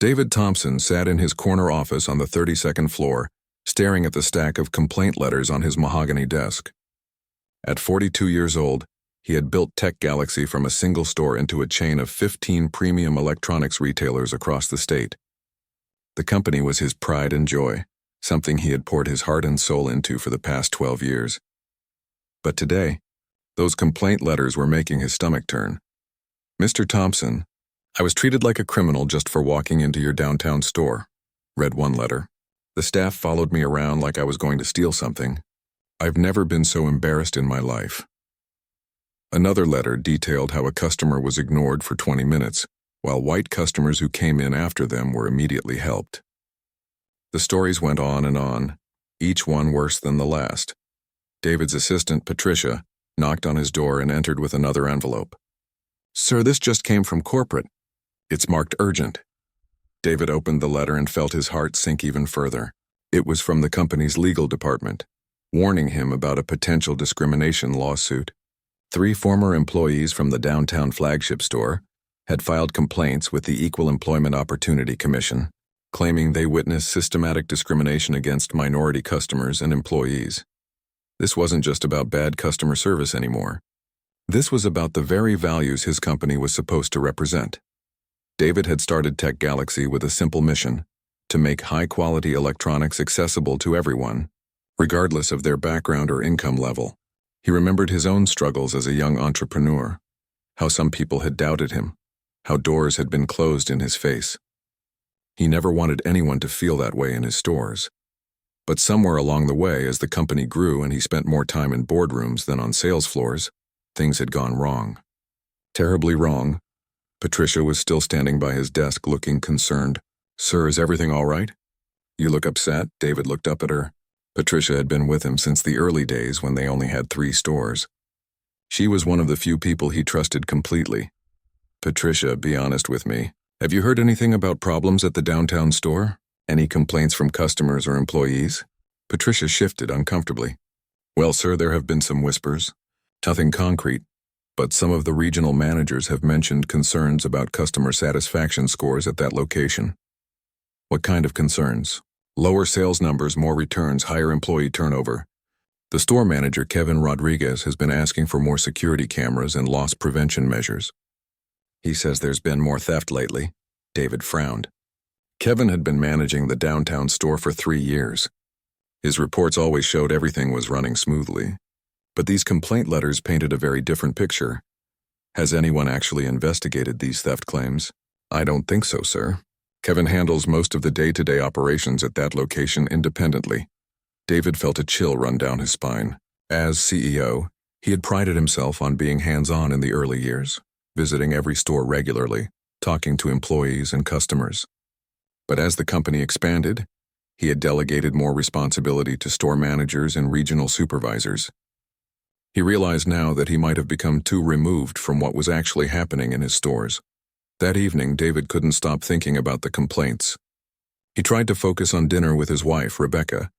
David Thompson sat in his corner office on the 32nd floor, staring at the stack of complaint letters on his mahogany desk. At 42 years old, he had built Tech Galaxy from a single store into a chain of 15 premium electronics retailers across the state. The company was his pride and joy, something he had poured his heart and soul into for the past 12 years. But today, those complaint letters were making his stomach turn. "Mr. Thompson, I was treated like a criminal just for walking into your downtown store," read one letter. "The staff followed me around like I was going to steal something. I've never been so embarrassed in my life." Another letter detailed how a customer was ignored for 20 minutes, while white customers who came in after them were immediately helped. The stories went on, each one worse than the last. David's assistant, Patricia, knocked on his door and entered with another envelope. "Sir, this just came from corporate. It's marked urgent." David opened the letter and felt his heart sink even further. It was from the company's legal department, warning him about a potential discrimination lawsuit. 3 former employees from the downtown flagship store had filed complaints with the Equal Employment Opportunity Commission, claiming they witnessed systematic discrimination against minority customers and employees. This wasn't just about bad customer service anymore. This was about the very values his company was supposed to represent. David had started Tech Galaxy with a simple mission: to make high-quality electronics accessible to everyone, regardless of their background or income level. He remembered his own struggles as a young entrepreneur, how some people had doubted him, how doors had been closed in his face. He never wanted anyone to feel that way in his stores. But somewhere along the way, as the company grew and he spent more time in boardrooms than on sales floors, things had gone wrong. Terribly wrong. Patricia was still standing by his desk looking concerned. "Sir, is everything all right? You look upset." David looked up at her. Patricia had been with him since the early days when they only had 3 stores. She was one of the few people he trusted completely. "Patricia, be honest with me. Have you heard anything about problems at the downtown store? Any complaints from customers or employees?" Patricia shifted uncomfortably. "Well, sir, there have been some whispers. Nothing concrete, but some of the regional managers have mentioned concerns about customer satisfaction scores at that location." "What kind of concerns?" "Lower sales numbers, more returns, higher employee turnover. The store manager, Kevin Rodriguez, has been asking for more security cameras and loss prevention measures. He says there's been more theft lately." David frowned. Kevin had been managing the downtown store for 3 years. His reports always showed everything was running smoothly. But these complaint letters painted a very different picture. "Has anyone actually investigated these theft claims?" "I don't think so, sir. Kevin handles most of the day-to-day operations at that location independently." David felt a chill run down his spine. As CEO, he had prided himself on being hands-on in the early years, visiting every store regularly, talking to employees and customers. But as the company expanded, he had delegated more responsibility to store managers and regional supervisors. He realized now that he might have become too removed from what was actually happening in his stores. That evening, David couldn't stop thinking about the complaints. He tried to focus on dinner with his wife, Rebecca,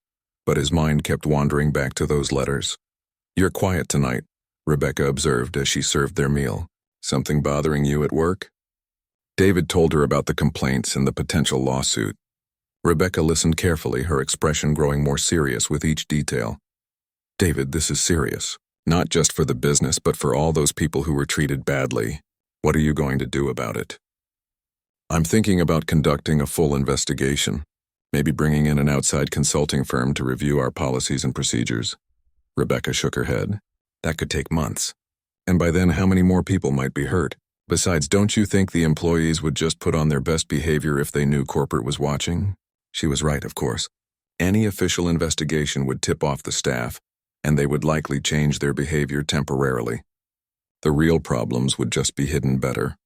but his mind kept wandering back to those letters. "You're quiet tonight," Rebecca observed as she served their meal. "Something bothering you at work?" David told her about the complaints and the potential lawsuit. Rebecca listened carefully, her expression growing more serious with each detail. "David, this is serious. Not just for the business, but for all those people who were treated badly. What are you going to do about it?" "I'm thinking about conducting a full investigation, maybe bringing in an outside consulting firm to review our policies and procedures." Rebecca shook her head. "That could take months. And by then, how many more people might be hurt? Besides, don't you think the employees would just put on their best behavior if they knew corporate was watching?" She was right, of course. Any official investigation would tip off the staff, and they would likely change their behavior temporarily. The real problems would just be hidden better.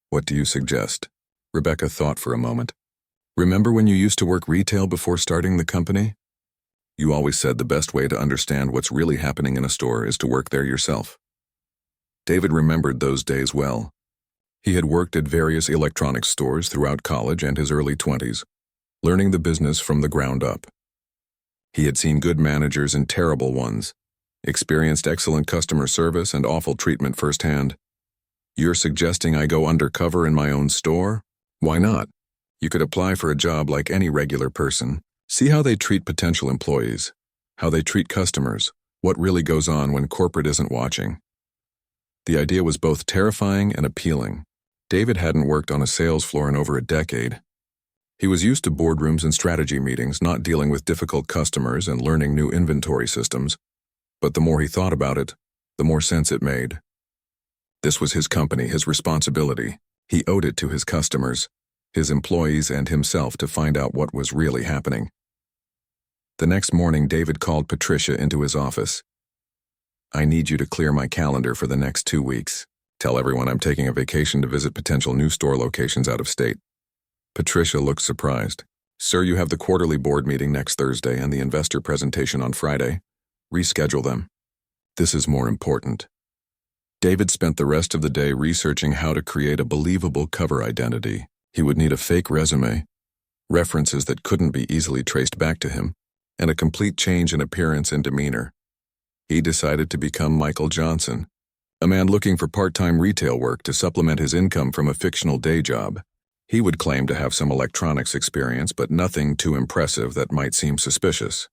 "What do you suggest?" Rebecca thought for a moment. "Remember when you used to work retail before starting the company? You always said the best way to understand what's really happening in a store is to work there yourself." David remembered those days well. He had worked at various electronics stores throughout college and his early 20s, learning the business from the ground up. He had seen good managers and terrible ones, experienced excellent customer service and awful treatment firsthand. "You're suggesting I go undercover in my own store? Why not? You could apply for a job like any regular person. See how they treat potential employees, how they treat customers, what really goes on when corporate isn't watching. The idea was both terrifying and appealing. David hadn't worked on a sales floor in over a decade. He was used to boardrooms and strategy meetings, not dealing with difficult customers and learning new inventory systems. But the more he thought about it, the more sense it made. This was his company, his responsibility. He owed it to his customers, his employees, and himself to find out what was really happening. The next morning, David called Patricia into his office. "I need you to clear my calendar for the next 2 weeks. Tell everyone I'm taking a vacation to visit potential new store locations out of state." Patricia looked surprised. "Sir, you have the quarterly board meeting next Thursday and the investor presentation on Friday. Reschedule them. This is more important." David spent the rest of the day researching how to create a believable cover identity. He would need a fake resume, references that couldn't be easily traced back to him, and a complete change in appearance and demeanor. He decided to become Michael Johnson, a man looking for part-time retail work to supplement his income from a fictional day job. He would claim to have some electronics experience, but nothing too impressive that might seem suspicious.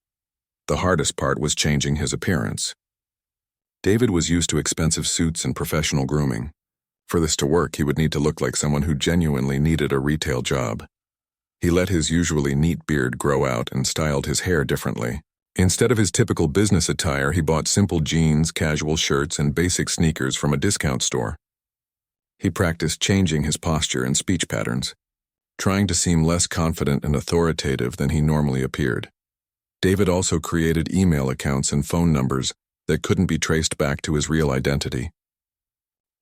The hardest part was changing his appearance. David was used to expensive suits and professional grooming. For this to work, he would need to look like someone who genuinely needed a retail job. He let his usually neat beard grow out and styled his hair differently. Instead of his typical business attire, he bought simple jeans, casual shirts, and basic sneakers from a discount store. He practiced changing his posture and speech patterns, trying to seem less confident and authoritative than he normally appeared. David also created email accounts and phone numbers that couldn't be traced back to his real identity.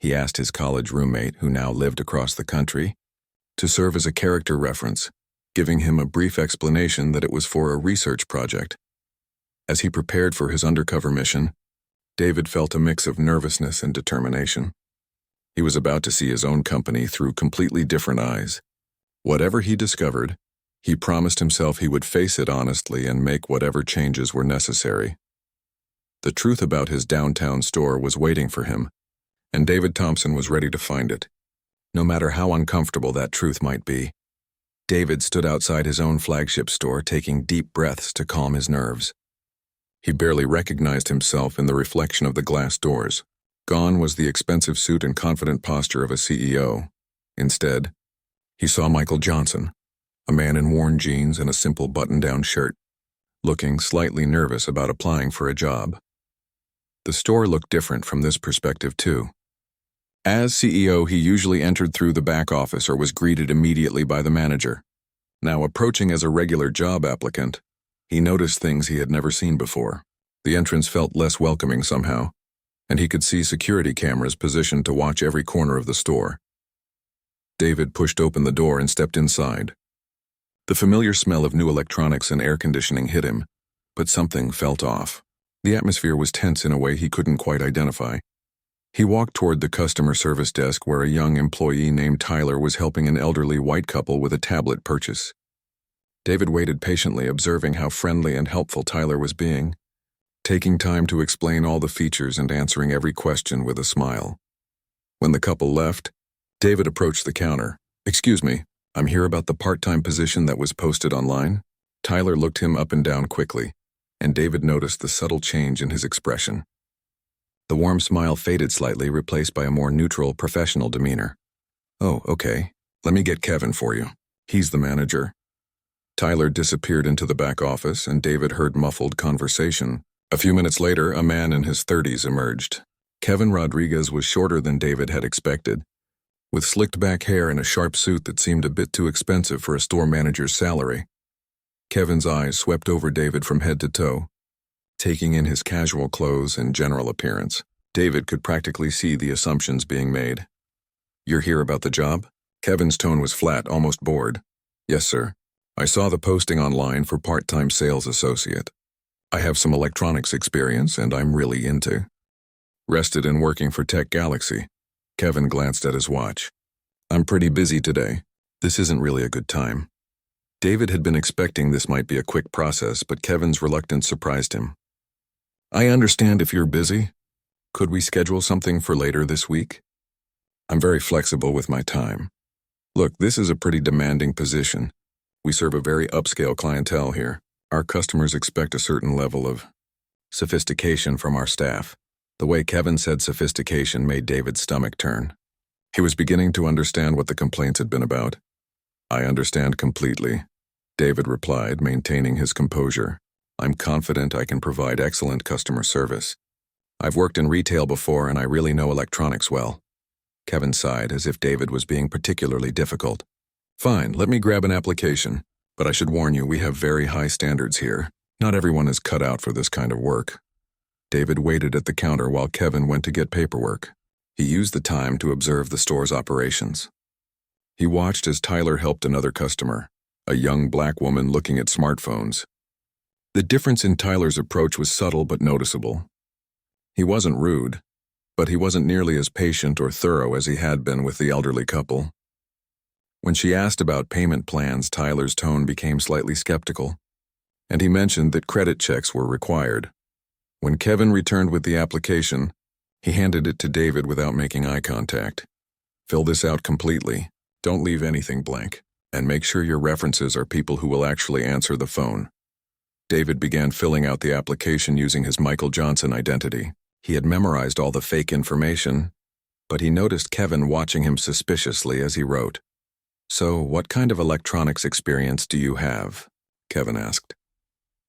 He asked his college roommate, who now lived across the country, to serve as a character reference, giving him a brief explanation that it was for a research project. As he prepared for his undercover mission, David felt a mix of nervousness and determination. He was about to see his own company through completely different eyes. Whatever he discovered, he promised himself he would face it honestly and make whatever changes were necessary. The truth about his downtown store was waiting for him, and David Thompson was ready to find it, no matter how uncomfortable that truth might be. David stood outside his own flagship store, taking deep breaths to calm his nerves. He barely recognized himself in the reflection of the glass doors. Gone was the expensive suit and confident posture of a CEO. Instead, he saw Michael Johnson, a man in worn jeans and a simple button-down shirt, looking slightly nervous about applying for a job. The store looked different from this perspective, too. As CEO, he usually entered through the back office or was greeted immediately by the manager. Now, approaching as a regular job applicant, he noticed things he had never seen before. The entrance felt less welcoming somehow, and he could see security cameras positioned to watch every corner of the store. David pushed open the door and stepped inside. The familiar smell of new electronics and air conditioning hit him, but something felt off. The atmosphere was tense in a way he couldn't quite identify. He walked toward the customer service desk where a young employee named Tyler was helping an elderly white couple with a tablet purchase. David waited patiently, observing how friendly and helpful Tyler was being, taking time to explain all the features and answering every question with a smile. When the couple left, David approached the counter. "Excuse me, I'm here about the part-time position that was posted online." Tyler looked him up and down quickly, and David noticed the subtle change in his expression. The warm smile faded slightly, replaced by a more neutral, professional demeanor. "Oh, okay. Let me get Kevin for you. He's the manager." Tyler disappeared into the back office, and David heard muffled conversation. A few minutes later, a man in his 30s emerged. Kevin Rodriguez was shorter than David had expected, with slicked back hair and a sharp suit that seemed a bit too expensive for a store manager's salary. Kevin's eyes swept over David from head to toe, taking in his casual clothes and general appearance. David could practically see the assumptions being made. "You're here about the job?" Kevin's tone was flat, almost bored. "Yes, sir. I saw the posting online for part-time sales associate. I have some electronics experience, and I'm really into." Rested in working for Tech Galaxy, Kevin glanced at his watch. "I'm pretty busy today. This isn't really a good time." David had been expecting this might be a quick process, but Kevin's reluctance surprised him. "I understand if you're busy. Could we schedule something for later this week? I'm very flexible with my time." Look, this is a pretty demanding position. We serve a very upscale clientele here. Our customers expect a certain level of sophistication from our staff. The way Kevin said sophistication made David's stomach turn. He was beginning to understand what the complaints had been about. I understand completely, David replied, maintaining his composure. I'm confident I can provide excellent customer service. I've worked in retail before and I really know electronics well. Kevin sighed as if David was being particularly difficult. Fine, let me grab an application. But I should warn you, we have very high standards here. Not everyone is cut out for this kind of work. David waited at the counter while Kevin went to get paperwork. He used the time to observe the store's operations. He watched as Tyler helped another customer, a young black woman looking at smartphones. The difference in Tyler's approach was subtle but noticeable. He wasn't rude, but he wasn't nearly as patient or thorough as he had been with the elderly couple. When she asked about payment plans, Tyler's tone became slightly skeptical, and he mentioned that credit checks were required. When Kevin returned with the application, he handed it to David without making eye contact. Fill this out completely, don't leave anything blank, and make sure your references are people who will actually answer the phone. David began filling out the application using his Michael Johnson identity. He had memorized all the fake information, but he noticed Kevin watching him suspiciously as he wrote. So, what kind of electronics experience do you have? Kevin asked.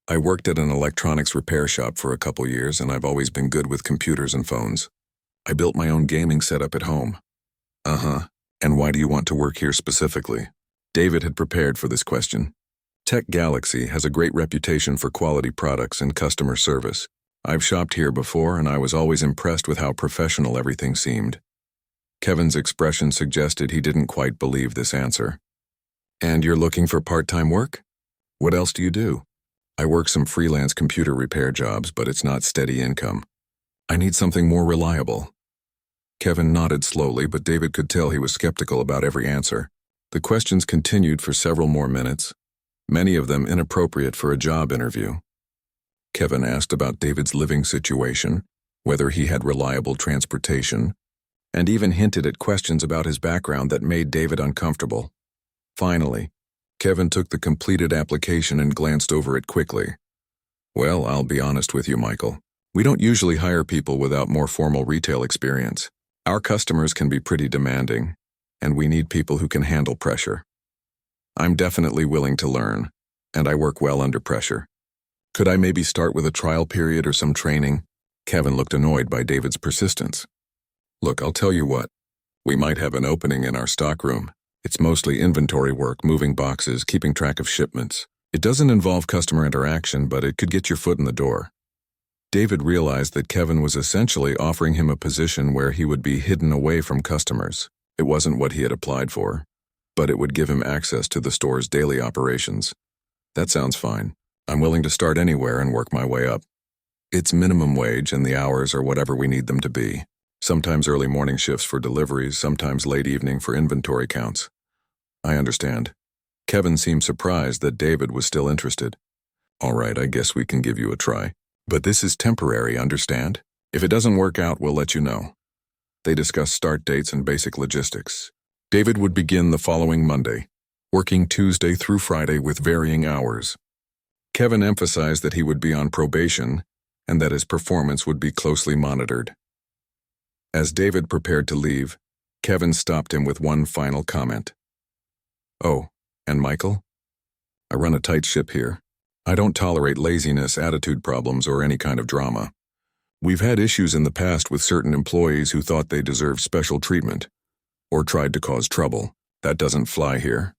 I worked at an electronics repair shop for a couple years and I've always been good with computers and phones. I built my own gaming setup at home. And why do you want to work here specifically? David had prepared for this question. Tech Galaxy has a great reputation for quality products and customer service. I've shopped here before and I was always impressed with how professional everything seemed. Kevin's expression suggested he didn't quite believe this answer. And you're looking for part-time work? What else do you do? I work some freelance computer repair jobs, but it's not steady income. I need something more reliable. Kevin nodded slowly, but David could tell he was skeptical about every answer. The questions continued for several more minutes, many of them inappropriate for a job interview. Kevin asked about David's living situation, whether he had reliable transportation, and even hinted at questions about his background that made David uncomfortable. Finally, Kevin took the completed application and glanced over it quickly. Well, I'll be honest with you, Michael. We don't usually hire people without more formal retail experience. Our customers can be pretty demanding, and we need people who can handle pressure. I'm definitely willing to learn, and I work well under pressure. Could I maybe start with a trial period or some training? Kevin looked annoyed by David's persistence. Look, I'll tell you what. We might have an opening in our stockroom. It's mostly inventory work, moving boxes, keeping track of shipments. It doesn't involve customer interaction, but it could get your foot in the door. David realized that Kevin was essentially offering him a position where he would be hidden away from customers. It wasn't what he had applied for, but it would give him access to the store's daily operations. That sounds fine. I'm willing to start anywhere and work my way up. It's minimum wage and the hours are whatever we need them to be. Sometimes early morning shifts for deliveries, sometimes late evening for inventory counts. I understand. Kevin seemed surprised that David was still interested. All right, I guess we can give you a try. But this is temporary, understand? If it doesn't work out, we'll let you know. They discussed start dates and basic logistics. David would begin the following Monday, working Tuesday through Friday with varying hours. Kevin emphasized that he would be on probation and that his performance would be closely monitored. As David prepared to leave, Kevin stopped him with one final comment. Oh, and Michael? I run a tight ship here. I don't tolerate laziness, attitude problems, or any kind of drama. We've had issues in the past with certain employees who thought they deserved special treatment, or tried to cause trouble. That doesn't fly here.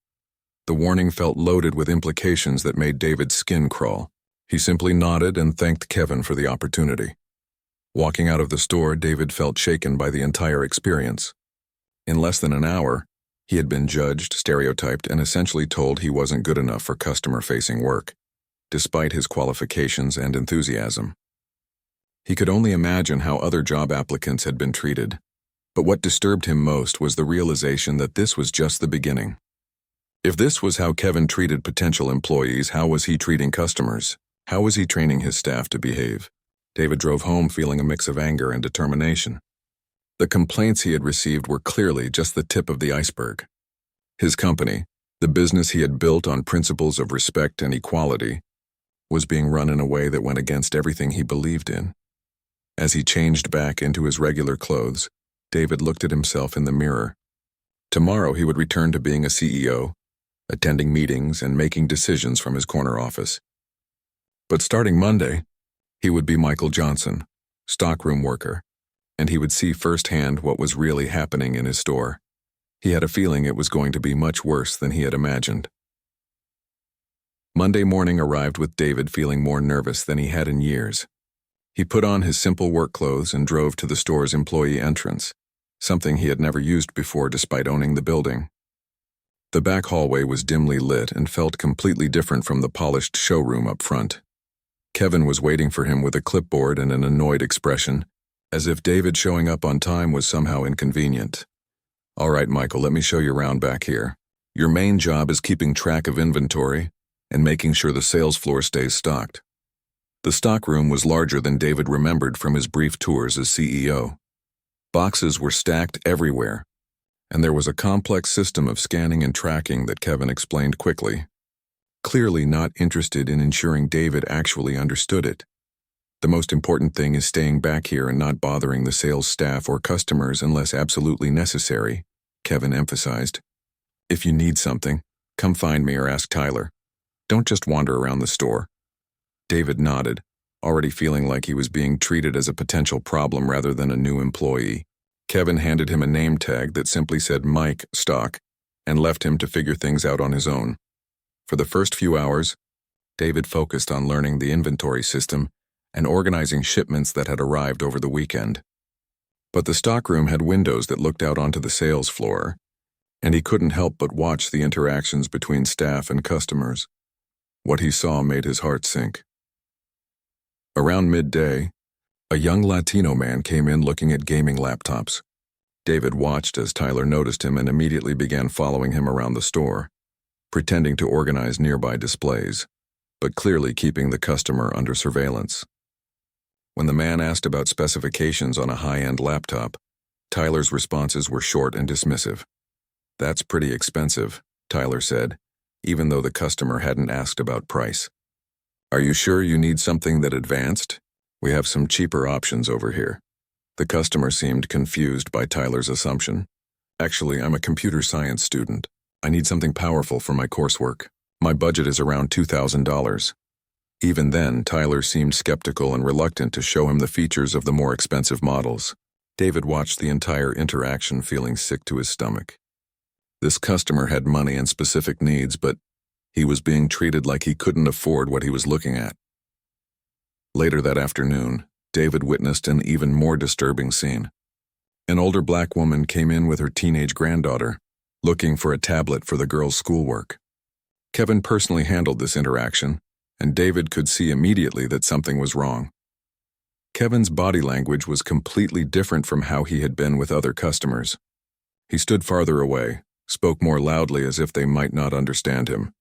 The warning felt loaded with implications that made David's skin crawl. He simply nodded and thanked Kevin for the opportunity. Walking out of the store, David felt shaken by the entire experience. In less than an hour, he had been judged, stereotyped, and essentially told he wasn't good enough for customer-facing work, despite his qualifications and enthusiasm. He could only imagine how other job applicants had been treated, but what disturbed him most was the realization that this was just the beginning. If this was how Kevin treated potential employees, how was he treating customers? How was he training his staff to behave? David drove home feeling a mix of anger and determination. The complaints he had received were clearly just the tip of the iceberg. His company, the business he had built on principles of respect and equality, was being run in a way that went against everything he believed in. As he changed back into his regular clothes, David looked at himself in the mirror. Tomorrow he would return to being a CEO, attending meetings and making decisions from his corner office. But starting Monday, he would be Michael Johnson, stockroom worker, and he would see firsthand what was really happening in his store. He had a feeling it was going to be much worse than he had imagined. Monday morning arrived with David feeling more nervous than he had in years. He put on his simple work clothes and drove to the store's employee entrance, something he had never used before despite owning the building. The back hallway was dimly lit and felt completely different from the polished showroom up front. Kevin was waiting for him with a clipboard and an annoyed expression, as if David showing up on time was somehow inconvenient. "All right, Michael, let me show you around back here. Your main job is keeping track of inventory and making sure the sales floor stays stocked." The stockroom was larger than David remembered from his brief tours as CEO. Boxes were stacked everywhere, and there was a complex system of scanning and tracking that Kevin explained quickly, clearly not interested in ensuring David actually understood it. "The most important thing is staying back here and not bothering the sales staff or customers unless absolutely necessary," Kevin emphasized. "If you need something, come find me or ask Tyler. Don't just wander around the store." David nodded, already feeling like he was being treated as a potential problem rather than a new employee. Kevin handed him a name tag that simply said Mike Stock and left him to figure things out on his own. For the first few hours, David focused on learning the inventory system and organizing shipments that had arrived over the weekend. But the stockroom had windows that looked out onto the sales floor, and he couldn't help but watch the interactions between staff and customers. What he saw made his heart sink. Around midday, a young Latino man came in looking at gaming laptops. David watched as Tyler noticed him and immediately began following him around the store, pretending to organize nearby displays, but clearly keeping the customer under surveillance. When the man asked about specifications on a high-end laptop, Tyler's responses were short and dismissive. "That's pretty expensive," Tyler said, even though the customer hadn't asked about price. "Are you sure you need something that advanced? We have some cheaper options over here." The customer seemed confused by Tyler's assumption. "Actually, I'm a computer science student. I need something powerful for my coursework. My budget is around $2,000. Even then, Tyler seemed skeptical and reluctant to show him the features of the more expensive models. David watched the entire interaction feeling sick to his stomach. This customer had money and specific needs, but he was being treated like he couldn't afford what he was looking at. Later that afternoon, David witnessed an even more disturbing scene. An older black woman came in with her teenage granddaughter, looking for a tablet for the girl's schoolwork. Kevin personally handled this interaction, and David could see immediately that something was wrong. Kevin's body language was completely different from how he had been with other customers. He stood farther away, spoke more loudly as if they might not understand him,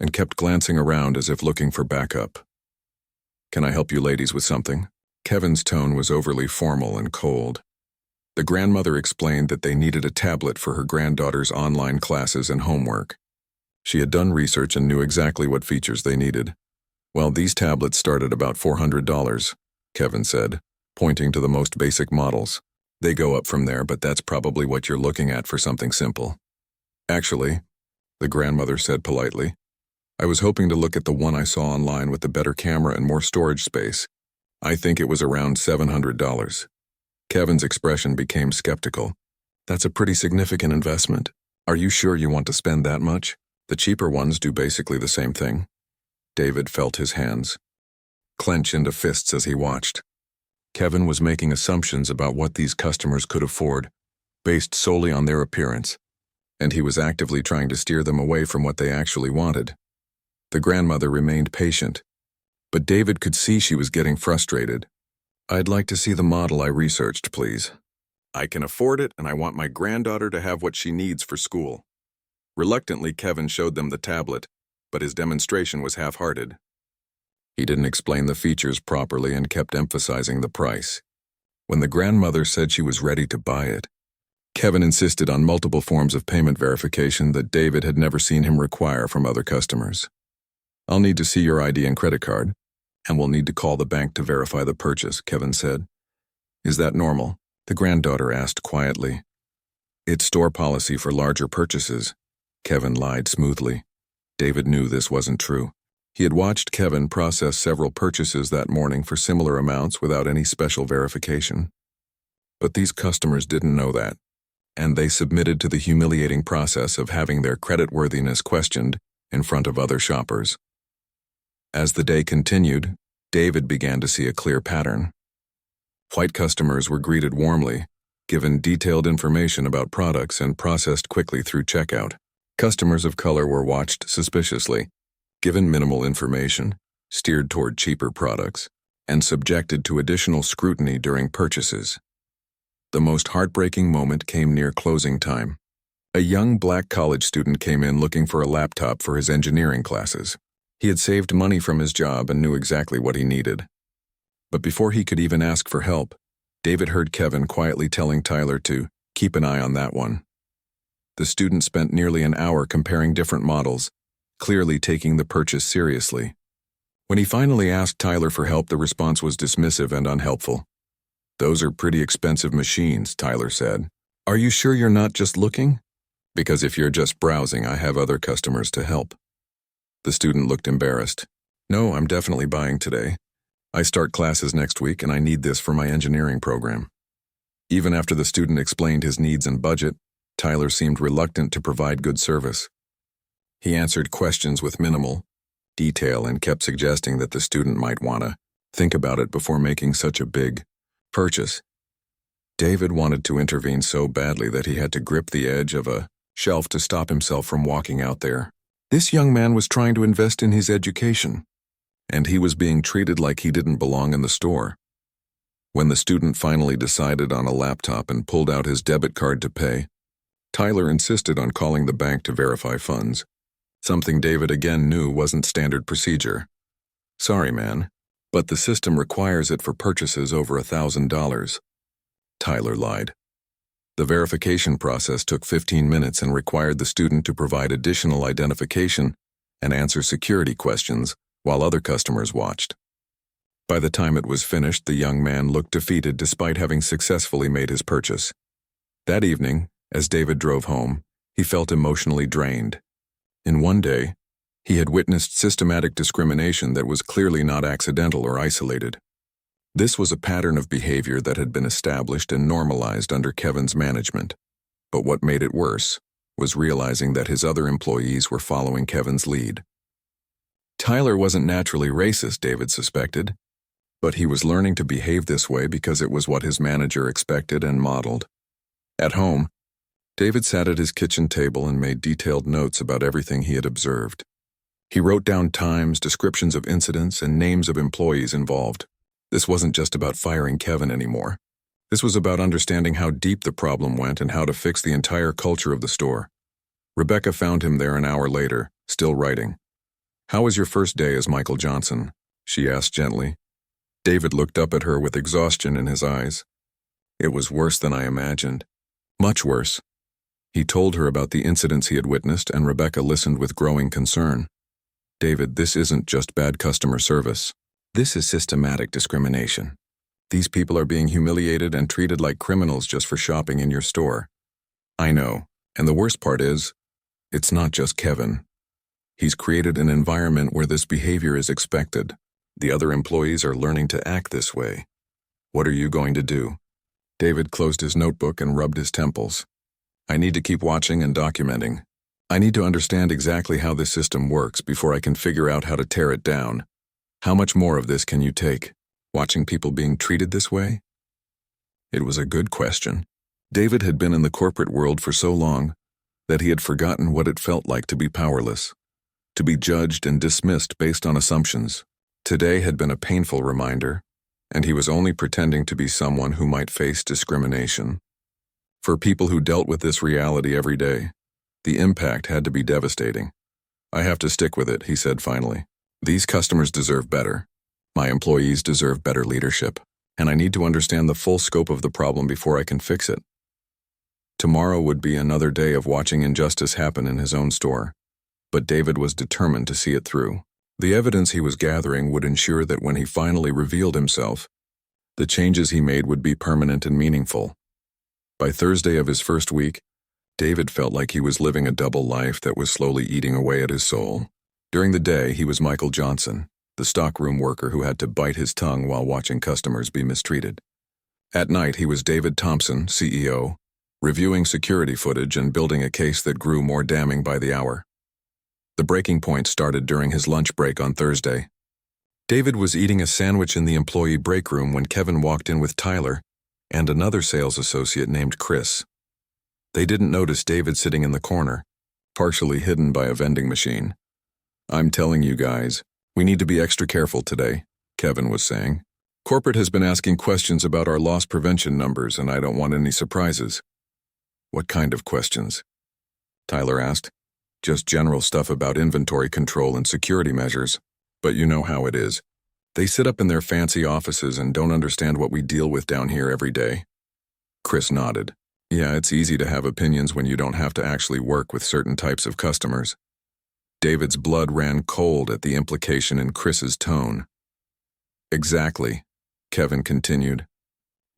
and kept glancing around as if looking for backup. "Can I help you ladies with something?" Kevin's tone was overly formal and cold. The grandmother explained that they needed a tablet for her granddaughter's online classes and homework. She had done research and knew exactly what features they needed. "Well, these tablets start at about $400, Kevin said, pointing to the most basic models. "They go up from there, but that's probably what you're looking at for something simple." "Actually," the grandmother said politely, "I was hoping to look at the one I saw online with the better camera and more storage space. I think it was around $700. Kevin's expression became skeptical. "That's a pretty significant investment. Are you sure you want to spend that much? The cheaper ones do basically the same thing." David felt his hands clench into fists as he watched. Kevin was making assumptions about what these customers could afford, based solely on their appearance, and he was actively trying to steer them away from what they actually wanted. The grandmother remained patient, but David could see she was getting frustrated. "I'd like to see the model I researched, please. I can afford it, and I want my granddaughter to have what she needs for school." Reluctantly, Kevin showed them the tablet, but his demonstration was half-hearted. He didn't explain the features properly and kept emphasizing the price. When the grandmother said she was ready to buy it, Kevin insisted on multiple forms of payment verification that David had never seen him require from other customers. "I'll need to see your ID and credit card, and we'll need to call the bank to verify the purchase," Kevin said. "Is that normal?" the granddaughter asked quietly. "It's store policy for larger purchases," Kevin lied smoothly. David knew this wasn't true. He had watched Kevin process several purchases that morning for similar amounts without any special verification. But these customers didn't know that, and they submitted to the humiliating process of having their creditworthiness questioned in front of other shoppers. As the day continued, David began to see a clear pattern. White customers were greeted warmly, given detailed information about products, and processed quickly through checkout. Customers of color were watched suspiciously, given minimal information, steered toward cheaper products, and subjected to additional scrutiny during purchases. The most heartbreaking moment came near closing time. A young black college student came in looking for a laptop for his engineering classes. He had saved money from his job and knew exactly what he needed. But before he could even ask for help, David heard Kevin quietly telling Tyler to keep an eye on that one. The student spent nearly an hour comparing different models, clearly taking the purchase seriously. When he finally asked Tyler for help, the response was dismissive and unhelpful. "Those are pretty expensive machines," Tyler said. "Are you sure you're not just looking? Because if you're just browsing, I have other customers to help." The student looked embarrassed. "No, I'm definitely buying today. I start classes next week and I need this for my engineering program." Even after the student explained his needs and budget, Tyler seemed reluctant to provide good service. He answered questions with minimal detail and kept suggesting that the student might want to think about it before making such a big purchase. David wanted to intervene so badly that he had to grip the edge of a shelf to stop himself from walking out there. This young man was trying to invest in his education, and he was being treated like he didn't belong in the store. When the student finally decided on a laptop and pulled out his debit card to pay, Tyler insisted on calling the bank to verify funds, something David again knew wasn't standard procedure. "Sorry, man, but the system requires it for purchases over $1,000. Tyler lied. The verification process took 15 minutes and required the student to provide additional identification and answer security questions while other customers watched. By the time it was finished, the young man looked defeated despite having successfully made his purchase. That evening, as David drove home, he felt emotionally drained. In one day, he had witnessed systematic discrimination that was clearly not accidental or isolated. This was a pattern of behavior that had been established and normalized under Kevin's management. But what made it worse was realizing that his other employees were following Kevin's lead. Tyler wasn't naturally racist, David suspected, but he was learning to behave this way because it was what his manager expected and modeled. At home, David sat at his kitchen table and made detailed notes about everything he had observed. He wrote down times, descriptions of incidents, and names of employees involved. This wasn't just about firing Kevin anymore. This was about understanding how deep the problem went and how to fix the entire culture of the store. Rebecca found him there an hour later, still writing. "How was your first day as Michael Johnson?" she asked gently. David looked up at her with exhaustion in his eyes. "It was worse than I imagined. Much worse." He told her about the incidents he had witnessed, and Rebecca listened with growing concern. "David, this isn't just bad customer service. This is systematic discrimination. These people are being humiliated and treated like criminals just for shopping in your store." "I know, and the worst part is, it's not just Kevin. He's created an environment where this behavior is expected. The other employees are learning to act this way. What are you going to do?" David closed his notebook and rubbed his temples. "I need to keep watching and documenting. I need to understand exactly how this system works before I can figure out how to tear it down. How much more of this can you take? Watching people being treated this way?" It was a good question. David had been in the corporate world for so long that he had forgotten what it felt like to be powerless, to be judged and dismissed based on assumptions. Today had been a painful reminder, and he was only pretending to be someone who might face discrimination. For people who dealt with this reality every day, the impact had to be devastating. "I have to stick with it," he said finally. "These customers deserve better. My employees deserve better leadership, and I need to understand the full scope of the problem before I can fix it." Tomorrow would be another day of watching injustice happen in his own store, but David was determined to see it through. The evidence he was gathering would ensure that when he finally revealed himself, the changes he made would be permanent and meaningful. By Thursday of his first week, David felt like he was living a double life that was slowly eating away at his soul. During the day, he was Michael Johnson, the stockroom worker who had to bite his tongue while watching customers be mistreated. At night, he was David Thompson, CEO, reviewing security footage and building a case that grew more damning by the hour. The breaking point started during his lunch break on Thursday. David was eating a sandwich in the employee break room when Kevin walked in with Tyler and another sales associate named Chris. They didn't notice David sitting in the corner, partially hidden by a vending machine. "I'm telling you guys, we need to be extra careful today," Kevin was saying. "Corporate has been asking questions about our loss prevention numbers, and I don't want any surprises." "What kind of questions?" Tyler asked. "Just general stuff about inventory control and security measures. But you know how it is. They sit up in their fancy offices and don't understand what we deal with down here every day." Chris nodded. "Yeah, it's easy to have opinions when you don't have to actually work with certain types of customers." David's blood ran cold at the implication in Chris's tone. "Exactly," Kevin continued.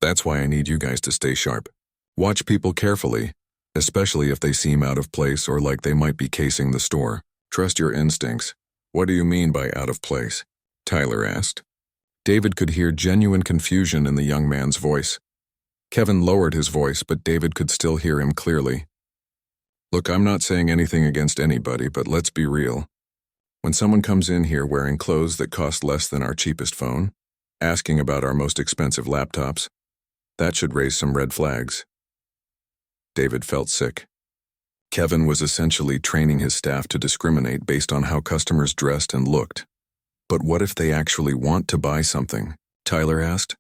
"That's why I need you guys to stay sharp. Watch people carefully, especially if they seem out of place or like they might be casing the store. Trust your instincts." "What do you mean by out of place?" Tyler asked. David could hear genuine confusion in the young man's voice. Kevin lowered his voice, but David could still hear him clearly. "Look, I'm not saying anything against anybody, but let's be real. When someone comes in here wearing clothes that cost less than our cheapest phone, asking about our most expensive laptops, that should raise some red flags." David felt sick. Kevin was essentially training his staff to discriminate based on how customers dressed and looked. "But what if they actually want to buy something?" Tyler asked.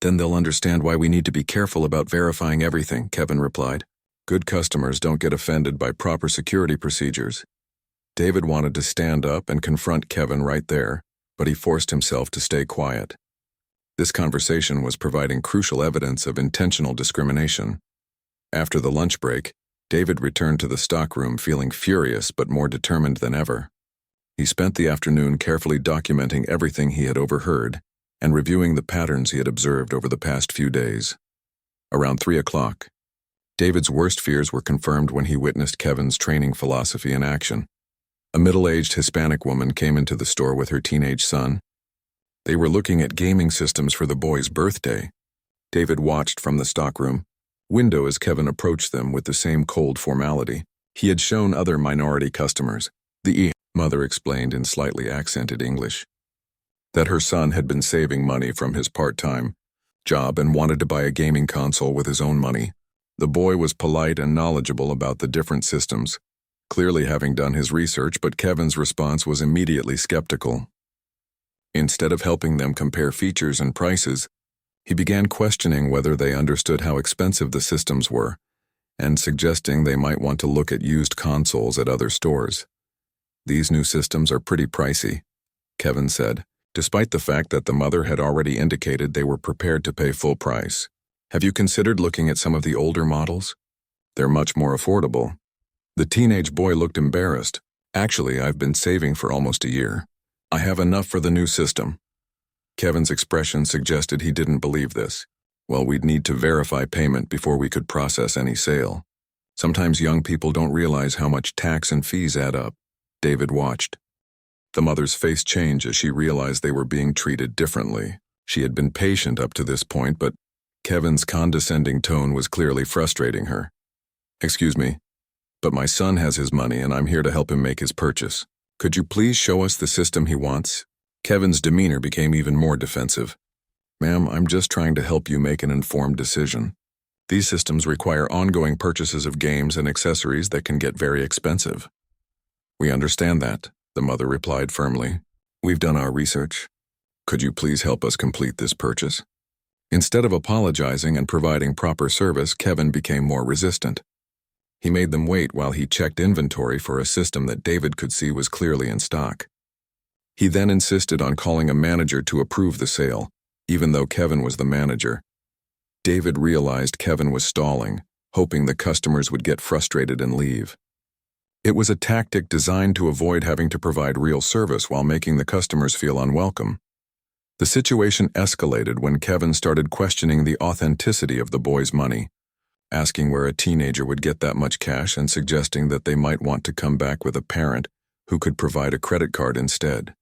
"Then they'll understand why we need to be careful about verifying everything," Kevin replied. "Good customers don't get offended by proper security procedures." David wanted to stand up and confront Kevin right there, but he forced himself to stay quiet. This conversation was providing crucial evidence of intentional discrimination. After the lunch break, David returned to the stockroom feeling furious but more determined than ever. He spent the afternoon carefully documenting everything he had overheard and reviewing the patterns he had observed over the past few days. Around 3 o'clock, David's worst fears were confirmed when he witnessed Kevin's training philosophy in action. A middle-aged Hispanic woman came into the store with her teenage son. They were looking at gaming systems for the boy's birthday. David watched from the stockroom window as Kevin approached them with the same cold formality. He had shown other minority customers, the mother explained in slightly accented English, that her son had been saving money from his part-time job and wanted to buy a gaming console with his own money. The boy was polite and knowledgeable about the different systems, clearly having done his research, but Kevin's response was immediately skeptical. Instead of helping them compare features and prices, he began questioning whether they understood how expensive the systems were, and suggesting they might want to look at used consoles at other stores. "These new systems are pretty pricey," Kevin said, despite the fact that the mother had already indicated they were prepared to pay full price. "Have you considered looking at some of the older models? They're much more affordable." The teenage boy looked embarrassed. "Actually, I've been saving for almost a year. I have enough for the new system." Kevin's expression suggested he didn't believe this. "Well, we'd need to verify payment before we could process any sale. Sometimes young people don't realize how much tax and fees add up." David watched. The mother's face changed as she realized they were being treated differently. She had been patient up to this point, but Kevin's condescending tone was clearly frustrating her. "Excuse me, but my son has his money and I'm here to help him make his purchase. Could you please show us the system he wants?" Kevin's demeanor became even more defensive. "Ma'am, I'm just trying to help you make an informed decision. These systems require ongoing purchases of games and accessories that can get very expensive." "We understand that," the mother replied firmly. "We've done our research. Could you please help us complete this purchase?" Instead of apologizing and providing proper service, Kevin became more resistant. He made them wait while he checked inventory for a system that David could see was clearly in stock. He then insisted on calling a manager to approve the sale, even though Kevin was the manager. David realized Kevin was stalling, hoping the customers would get frustrated and leave. It was a tactic designed to avoid having to provide real service while making the customers feel unwelcome. The situation escalated when Kevin started questioning the authenticity of the boys' money, asking where a teenager would get that much cash and suggesting that they might want to come back with a parent who could provide a credit card instead.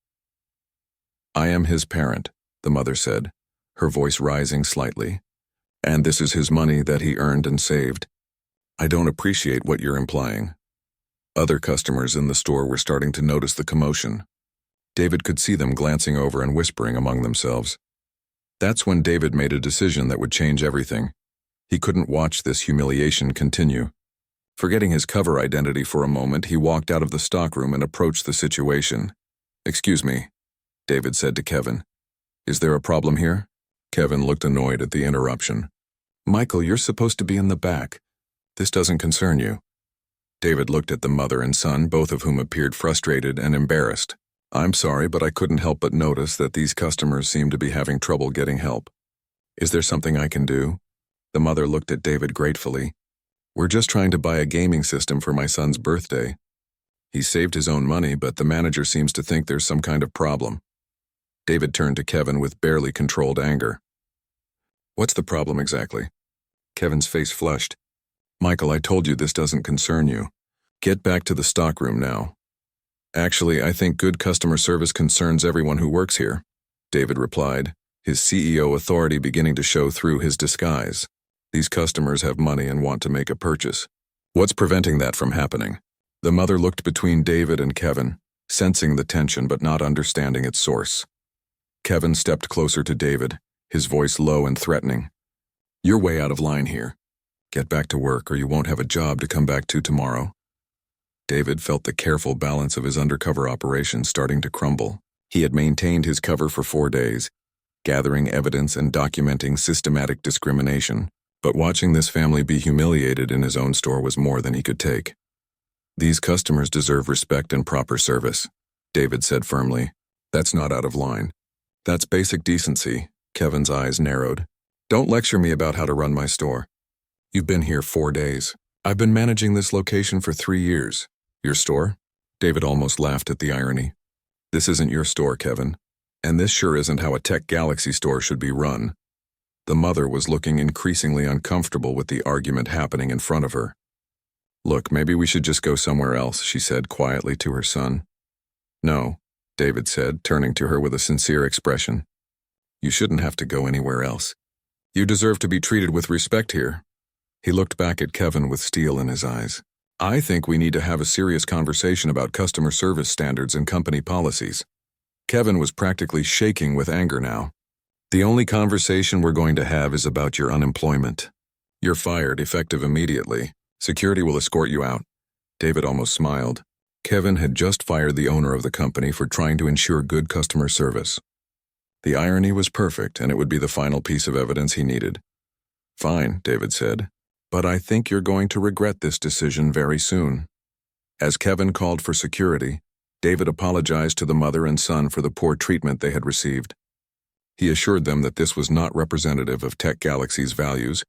"I am his parent," the mother said, her voice rising slightly. "And this is his money that he earned and saved. I don't appreciate what you're implying." Other customers in the store were starting to notice the commotion. David could see them glancing over and whispering among themselves. That's when David made a decision that would change everything. He couldn't watch this humiliation continue. Forgetting his cover identity for a moment, he walked out of the stockroom and approached the situation. "Excuse me," David said to Kevin. "Is there a problem here?" Kevin looked annoyed at the interruption. "Michael, you're supposed to be in the back. This doesn't concern you." David looked at the mother and son, both of whom appeared frustrated and embarrassed. "I'm sorry, but I couldn't help but notice that these customers seem to be having trouble getting help. Is there something I can do?" The mother looked at David gratefully. "We're just trying to buy a gaming system for my son's birthday. He saved his own money, but the manager seems to think there's some kind of problem." David turned to Kevin with barely controlled anger. "What's the problem exactly?" Kevin's face flushed. "Michael, I told you this doesn't concern you. Get back to the stockroom now." "Actually, I think good customer service concerns everyone who works here," David replied, his CEO authority beginning to show through his disguise. "These customers have money and want to make a purchase. What's preventing that from happening?" The mother looked between David and Kevin, sensing the tension but not understanding its source. Kevin stepped closer to David, his voice low and threatening. "You're way out of line here. Get back to work or you won't have a job to come back to tomorrow." David felt the careful balance of his undercover operation starting to crumble. He had maintained his cover for 4 days, gathering evidence and documenting systematic discrimination, but watching this family be humiliated in his own store was more than he could take. "These customers deserve respect and proper service," David said firmly. "That's not out of line. That's basic decency." Kevin's eyes narrowed. "Don't lecture me about how to run my store. You've been here 4 days. I've been managing this location for 3 years. Your store?" David almost laughed at the irony. "This isn't your store, Kevin. And this sure isn't how a Tech Galaxy store should be run." The mother was looking increasingly uncomfortable with the argument happening in front of her. "Look, maybe we should just go somewhere else," she said quietly to her son. "No," David said, turning to her with a sincere expression. "You shouldn't have to go anywhere else. You deserve to be treated with respect here." He looked back at Kevin with steel in his eyes. "I think we need to have a serious conversation about customer service standards and company policies." Kevin was practically shaking with anger now. "The only conversation we're going to have is about your unemployment. You're fired, effective immediately. Security will escort you out." David almost smiled. Kevin had just fired the owner of the company for trying to ensure good customer service. The irony was perfect, and it would be the final piece of evidence he needed. "Fine," David said. "But I think you're going to regret this decision very soon." As Kevin called for security, David apologized to the mother and son for the poor treatment they had received. He assured them that this was not representative of Tech Galaxy's values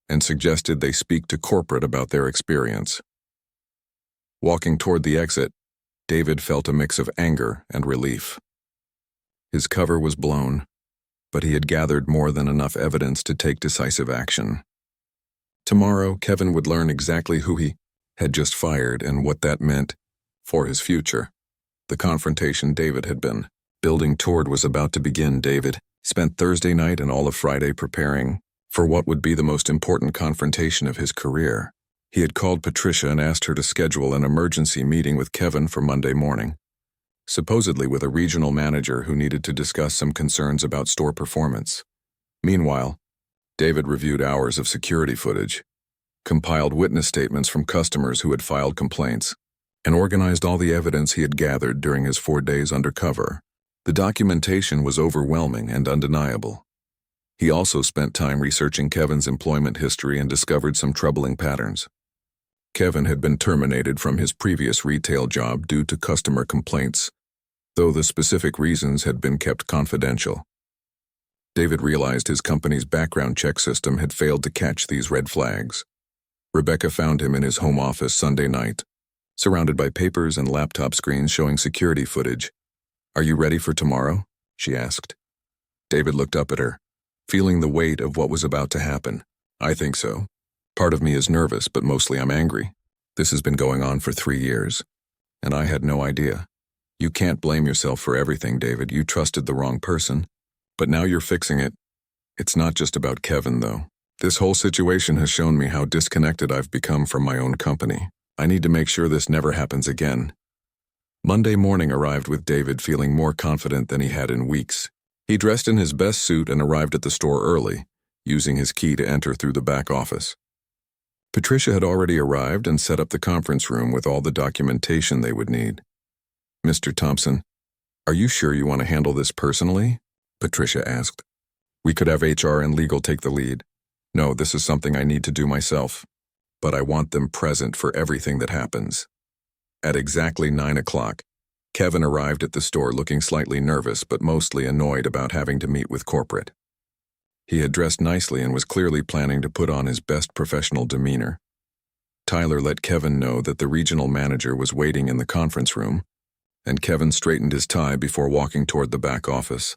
and suggested they speak to corporate about their experience. Walking toward the exit, David felt a mix of anger and relief. His cover was blown, but he had gathered more than enough evidence to take decisive action. Tomorrow, Kevin would learn exactly who he had just fired and what that meant for his future. The confrontation David had been building toward was about to begin. David spent Thursday night and all of Friday preparing for what would be the most important confrontation of his career. He had called Patricia and asked her to schedule an emergency meeting with Kevin for Monday morning, supposedly with a regional manager who needed to discuss some concerns about store performance. Meanwhile, David reviewed hours of security footage, compiled witness statements from customers who had filed complaints, and organized all the evidence he had gathered during his 4 days undercover. The documentation was overwhelming and undeniable. He also spent time researching Kevin's employment history and discovered some troubling patterns. Kevin had been terminated from his previous retail job due to customer complaints, though the specific reasons had been kept confidential. David realized his company's background check system had failed to catch these red flags. Rebecca found him in his home office Sunday night, surrounded by papers and laptop screens showing security footage. "Are you ready for tomorrow?" she asked. David looked up at her, feeling the weight of what was about to happen. "I think so. Part of me is nervous, but mostly I'm angry. This has been going on for 3 years, and I had no idea. You can't blame yourself for everything, David. You trusted the wrong person, but now you're fixing it. It's not just about Kevin, though. This whole situation has shown me how disconnected I've become from my own company. I need to make sure this never happens again." Monday morning arrived with David feeling more confident than he had in weeks. He dressed in his best suit and arrived at the store early, using his key to enter through the back office. Patricia had already arrived and set up the conference room with all the documentation they would need. "Mr. Thompson, are you sure you want to handle this personally?" Patricia asked. "We could have HR and legal take the lead. No, this is something I need to do myself, but I want them present for everything that happens." At exactly 9 o'clock, Kevin arrived at the store looking slightly nervous but mostly annoyed about having to meet with corporate. He had dressed nicely and was clearly planning to put on his best professional demeanor. Tyler let Kevin know that the regional manager was waiting in the conference room, and Kevin straightened his tie before walking toward the back office.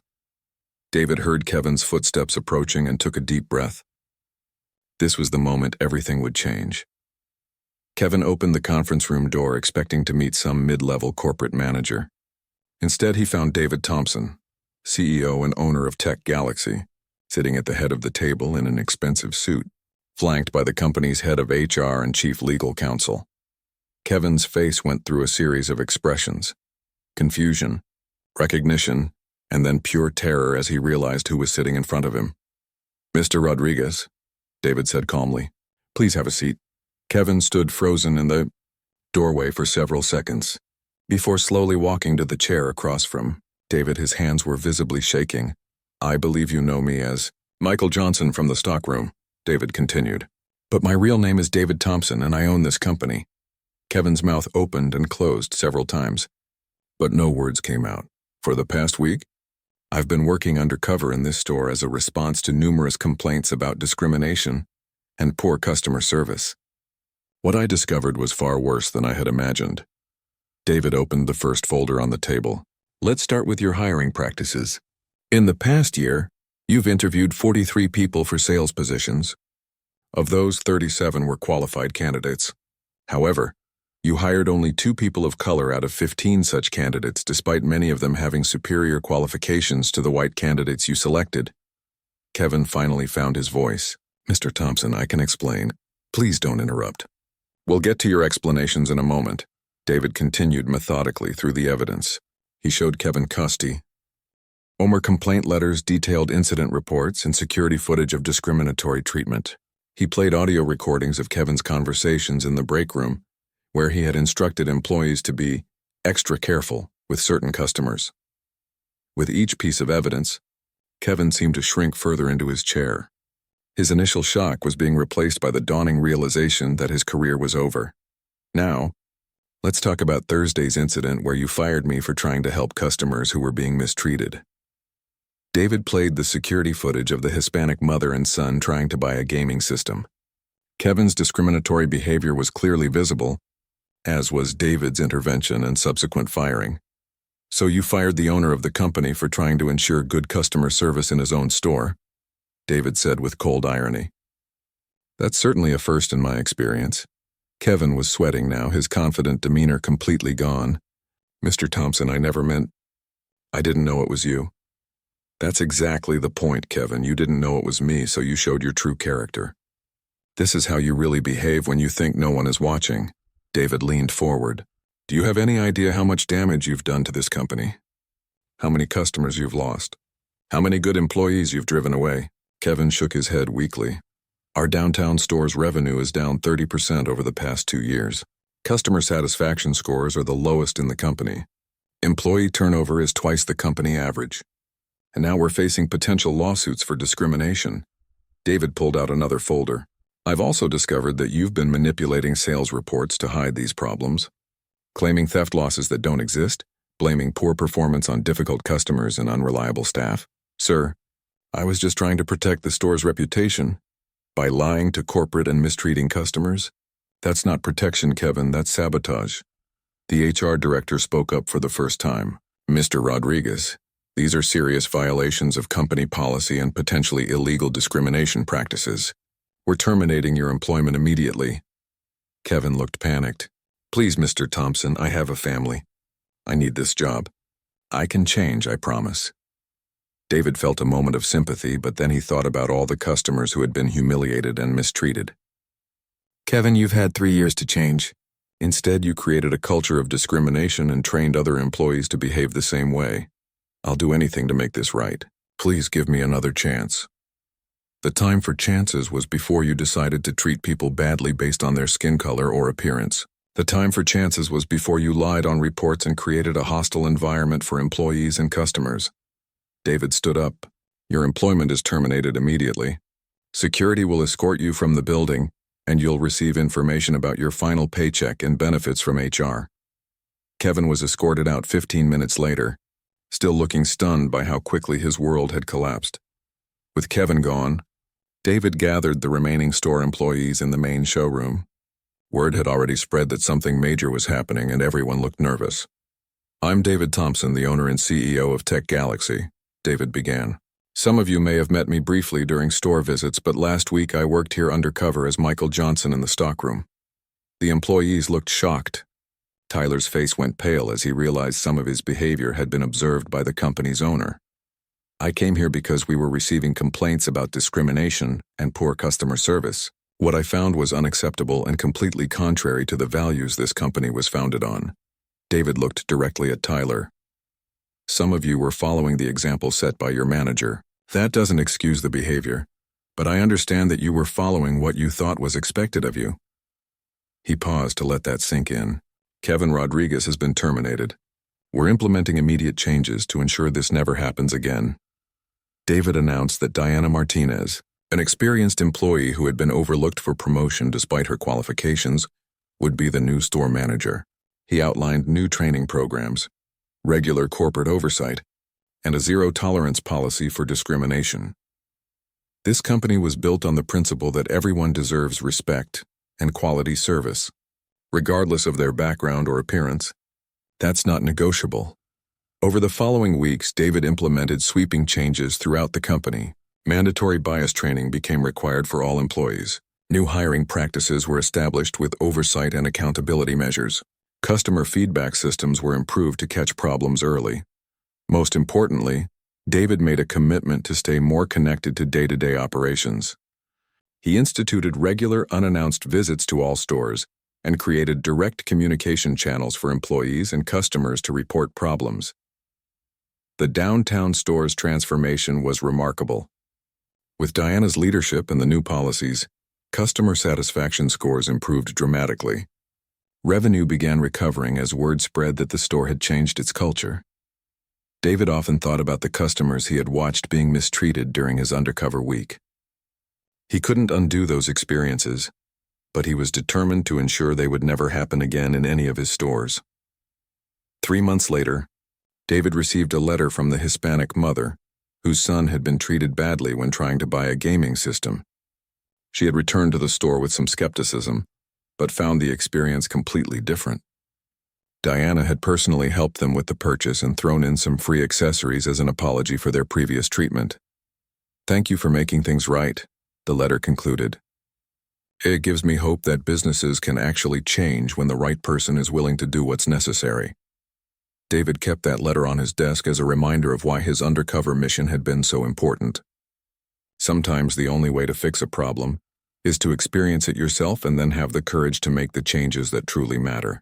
David heard Kevin's footsteps approaching and took a deep breath. This was the moment everything would change. Kevin opened the conference room door expecting to meet some mid-level corporate manager. Instead, he found David Thompson, CEO and owner of Tech Galaxy, sitting at the head of the table in an expensive suit, flanked by the company's head of HR and chief legal counsel. Kevin's face went through a series of expressions: confusion, recognition, and then pure terror as he realized who was sitting in front of him. "Mr. Rodriguez," David said calmly, "please have a seat." Kevin stood frozen in the doorway for several seconds, before slowly walking to the chair across from David. His hands were visibly shaking. "I believe you know me as Michael Johnson from the stockroom," David continued. "But my real name is David Thompson, and I own this company." Kevin's mouth opened and closed several times, but no words came out. "For the past week, I've been working undercover in this store as a response to numerous complaints about discrimination and poor customer service. What I discovered was far worse than I had imagined." David opened the first folder on the table. "Let's start with your hiring practices. In the past year, you've interviewed 43 people for sales positions. Of those, 37 were qualified candidates. However, you hired only 2 people of color out of 15 such candidates, despite many of them having superior qualifications to the white candidates you selected." Kevin finally found his voice. "Mr. Thompson, I can explain. Please don't interrupt." "We'll get to your explanations in a moment." David continued methodically through the evidence. He showed Kevin custody, Omer complaint letters, detailed incident reports, and security footage of discriminatory treatment. He played audio recordings of Kevin's conversations in the break room, where he had instructed employees to be extra careful with certain customers. With each piece of evidence, Kevin seemed to shrink further into his chair. His initial shock was being replaced by the dawning realization that his career was over. "Now, let's talk about Thursday's incident where you fired me for trying to help customers who were being mistreated." David played the security footage of the Hispanic mother and son trying to buy a gaming system. Kevin's discriminatory behavior was clearly visible, as was David's intervention and subsequent firing. "So you fired the owner of the company for trying to ensure good customer service in his own store?" David said with cold irony. "That's certainly a first in my experience." Kevin was sweating now, his confident demeanor completely gone. "Mr. Thompson, I never meant... I didn't know it was you." "That's exactly the point, Kevin. You didn't know it was me, so you showed your true character. This is how you really behave when you think no one is watching." David leaned forward. "Do you have any idea how much damage you've done to this company? How many customers you've lost? How many good employees you've driven away?" Kevin shook his head weakly. "Our downtown store's revenue is down 30% over the past 2 years. Customer satisfaction scores are the lowest in the company. Employee turnover is twice the company average. And now we're facing potential lawsuits for discrimination." David pulled out another folder. "I've also discovered that you've been manipulating sales reports to hide these problems, claiming theft losses that don't exist, blaming poor performance on difficult customers and unreliable staff. Sir, I was just trying to protect the store's reputation, By lying to corporate and mistreating customers? That's not protection, Kevin, that's sabotage. The HR director spoke up for the first time. Mr. Rodriguez, these are serious violations of company policy and potentially illegal discrimination practices. We're terminating your employment immediately. Kevin looked panicked. Please, Mr. Thompson, I have a family. I need this job. I can change, I promise. David felt a moment of sympathy, but then he thought about all the customers who had been humiliated and mistreated. Kevin, you've had 3 years to change. Instead, you created a culture of discrimination and trained other employees to behave the same way. I'll do anything to make this right. Please give me another chance. The time for chances was before you decided to treat people badly based on their skin color or appearance. The time for chances was before you lied on reports and created a hostile environment for employees and customers. David stood up. Your employment is terminated immediately. Security will escort you from the building, and you'll receive information about your final paycheck and benefits from HR. Kevin was escorted out 15 minutes later, still looking stunned by how quickly his world had collapsed. With Kevin gone, David gathered the remaining store employees in the main showroom. Word had already spread that something major was happening, and everyone looked nervous. I'm David Thompson, the owner and CEO of Tech Galaxy, David began. Some of you may have met me briefly during store visits, but last week I worked here undercover as Michael Johnson in the stockroom. The employees looked shocked. Tyler's face went pale as he realized some of his behavior had been observed by the company's owner. I came here because we were receiving complaints about discrimination and poor customer service. What I found was unacceptable and completely contrary to the values this company was founded on. David looked directly at Tyler. Some of you were following the example set by your manager. That doesn't excuse the behavior, but I understand that you were following what you thought was expected of you. He paused to let that sink in. Kevin Rodriguez has been terminated. We're implementing immediate changes to ensure this never happens again. David announced that Diana Martinez, an experienced employee who had been overlooked for promotion despite her qualifications, would be the new store manager. He outlined new training programs, regular corporate oversight, and a zero-tolerance policy for discrimination. This company was built on the principle that everyone deserves respect and quality service, regardless of their background or appearance. That's not negotiable. Over the following weeks, David implemented sweeping changes throughout the company. Mandatory bias training became required for all employees. New hiring practices were established with oversight and accountability measures. Customer feedback systems were improved to catch problems early. Most importantly, David made a commitment to stay more connected to day-to-day operations. He instituted regular unannounced visits to all stores and created direct communication channels for employees and customers to report problems. The downtown store's transformation was remarkable. With Diana's leadership and the new policies, customer satisfaction scores improved dramatically. Revenue began recovering as word spread that the store had changed its culture. David often thought about the customers he had watched being mistreated during his undercover week. He couldn't undo those experiences, but he was determined to ensure they would never happen again in any of his stores. 3 months later, David received a letter from the Hispanic mother, whose son had been treated badly when trying to buy a gaming system. She had returned to the store with some skepticism, but found the experience completely different. Diana had personally helped them with the purchase and thrown in some free accessories as an apology for their previous treatment. Thank you for making things right, the letter concluded. It gives me hope that businesses can actually change when the right person is willing to do what's necessary. David kept that letter on his desk as a reminder of why his undercover mission had been so important. Sometimes the only way to fix a problem is to experience it yourself and then have the courage to make the changes that truly matter.